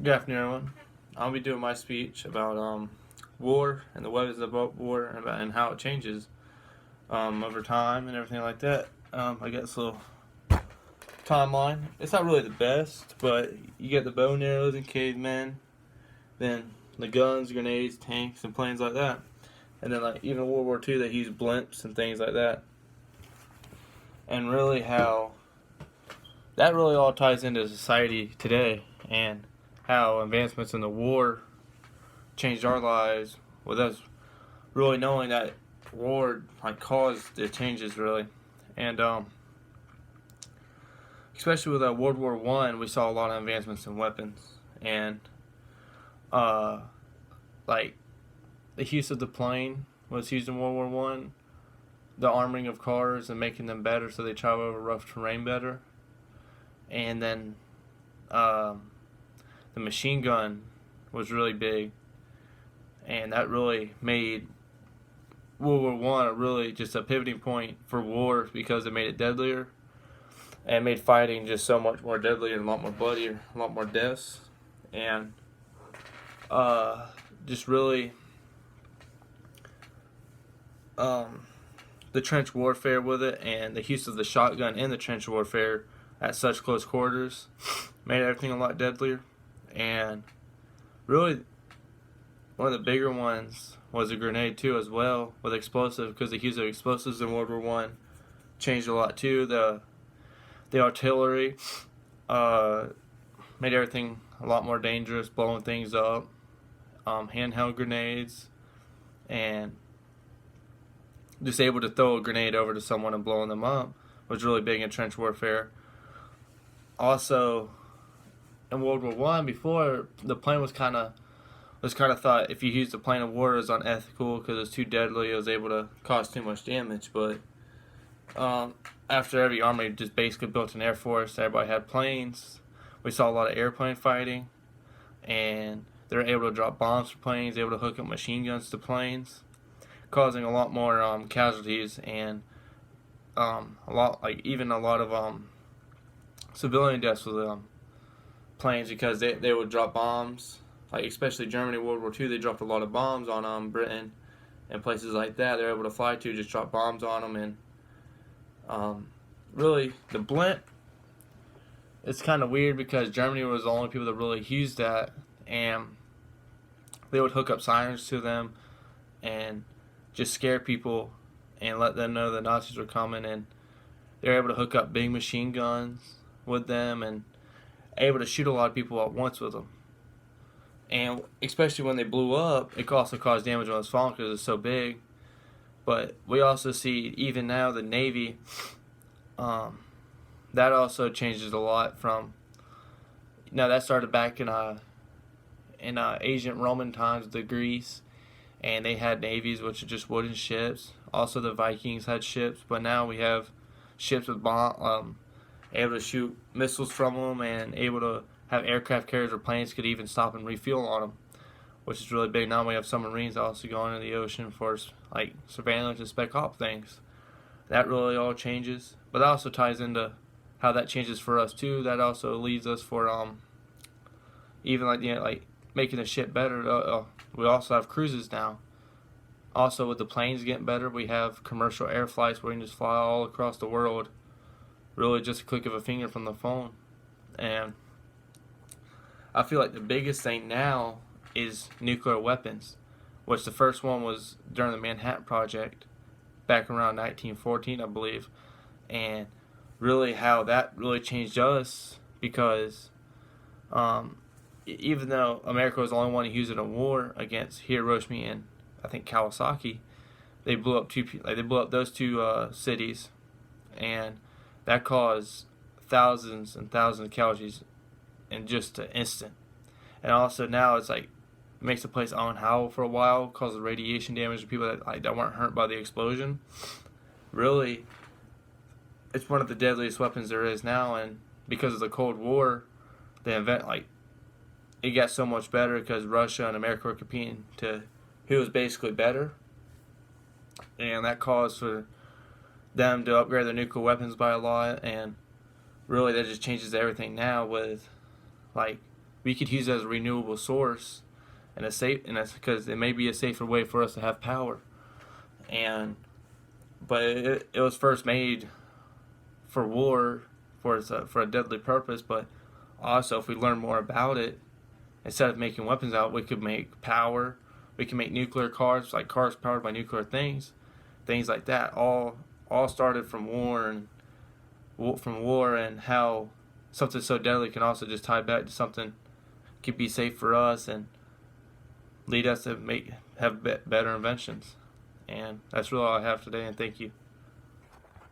Good afternoon, everyone. I'll be doing my speech about war and the weapons of war and how it changes over time and everything like that. I guess a little timeline. It's not really the best, but you get the bow and arrows and cavemen, then the guns, grenades, tanks, and planes like that. And then like even World War II, they used blimps and things like that. And really how that really all ties into society today and how advancements in the war changed our lives with us really knowing that war like caused the changes really. And especially with World War One, we saw a lot of advancements in weapons and uh, like the use of the plane was used in World War One. The armoring of cars and making them better so they travel over rough terrain better. And then the machine gun was really big, and that really made World War One really just a pivoting point for war because it made it deadlier and made fighting just so much more deadly and a lot more bloodier, a lot more deaths, and just really the trench warfare with it and the use of the shotgun in the trench warfare at such close quarters made everything a lot deadlier. And really, one of the bigger ones was a grenade too, as well, with explosive, because the use of explosives in World War One changed a lot too. The artillery made everything a lot more dangerous, blowing things up. Handheld grenades, and just able to throw a grenade over to someone and blowing them up was really big in trench warfare. Also, in World War One, before the plane was kind of thought if you used a plane of war it was unethical because it was too deadly. It was able to cause too much damage. But after every army just basically built an air force, everybody had planes. We saw a lot of airplane fighting, and they were able to drop bombs for planes, able to hook up machine guns to planes, causing a lot more casualties and a lot of civilian deaths with planes because they would drop bombs. Like especially Germany, World War II, they dropped a lot of bombs on Britain and places like that. They're able to fly to just drop bombs on them, and really the blimp. It's kind of weird because Germany was the only people that really used that, and they would hook up sirens to them and just scare people and let them know the Nazis were coming, and they were able to hook up big machine guns with them and able to shoot a lot of people at once with them. And especially when they blew up, it also caused damage when it was falling because it's so big. But we also see even now the Navy, that also changes a lot from. Now that started back in ancient Roman times, the Greece, and they had navies which are just wooden ships. Also the Vikings had ships, but now we have ships with able to shoot missiles from them and able to have aircraft carriers or planes could even stop and refuel on them, which is really big. Now we have submarines also going into the ocean for like surveillance and spec op things. That really all changes, but that also ties into how that changes for us too. That also leads us for even like making the ship better. We also have cruises now. Also with the planes getting better, we have commercial air flights where you can just fly all across the world, really just a click of a finger from the phone. And I feel like the biggest thing now is nuclear weapons, which the first one was during the Manhattan Project back around 1914, I believe, and really how that really changed us because even though America was the only one to use it in war against Hiroshima and I think Kawasaki, they blew up those two cities, and that caused thousands and thousands of casualties in just an instant. And also now it's like it makes the place uninhabitable for a while, causes radiation damage to people that weren't hurt by the explosion. Really, it's one of the deadliest weapons there is now, and because of the Cold War, it got so much better because Russia and America were competing to who was basically better, and that caused for them to upgrade their nuclear weapons by a lot, and really that just changes everything now with like we could use it as a renewable source, and a safe, and that's because it may be a safer way for us to have power. And but it was first made for war, for a deadly purpose. But also, if we learn more about it, instead of making weapons out, we could make power. We can make nuclear cars, like cars powered by nuclear things like that. All started from war, and how something so deadly can also just tie back to something could be safe for us and lead us to have better inventions. And that's really all I have today, and thank you.